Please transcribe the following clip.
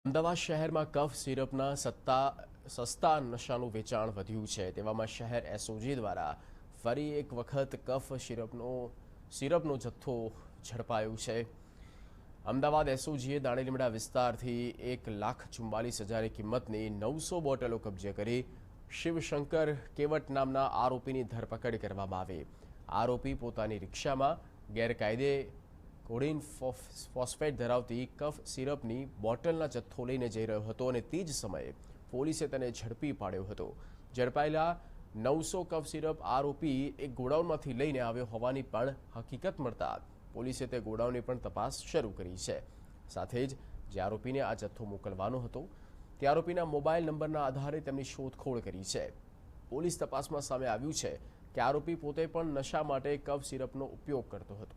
અમદાવાદ શહેરમાં કફ સિરપના સસ્તા નશાનું વેચાણ વધ્યું છે। તેવામાં શહેર એસઓજી દ્વારા ફરી એક વખત કફ સિરપનો જથ્થો ઝડપાયો છે। અમદાવાદ એસઓજીએ દાણીલીમડા વિસ્તારથી 1,44,000 કિંમતની 900 બોટલો કબજે કરી શિવશંકર કેવટ નામના આરોપીની ધરપકડ કરવામાં આવી। આરોપી પોતાની રિક્ષામાં ગેરકાયદે કોડીન ફોસ્ફેટ ધરાવતી કફ સિરપની બોટલના જથ્થો લઈને જઈ રહ્યો હતો અને તે જ સમયે પોલીસે તેને ઝડપી પાડ્યો હતો। ઝડપાયેલા 900 કફ સિરપ આરોપી એક ગોડાઉનમાંથી લઈને આવ્યો હોવાની પણ હકીકત મળતા પોલીસે તે ગોડાઉનની પણ તપાસ શરૂ કરી છે। સાથે જ જે આરોપીને આ જથ્થો મોકલવાનો હતો તે આરોપીના મોબાઈલ નંબરના આધારે તેમની શોધખોળ કરી છે। પોલીસ તપાસમાં સામે આવ્યું છે કે આરોપી પોતે પણ નશા માટે કફ સિરપનો ઉપયોગ કરતો હતો।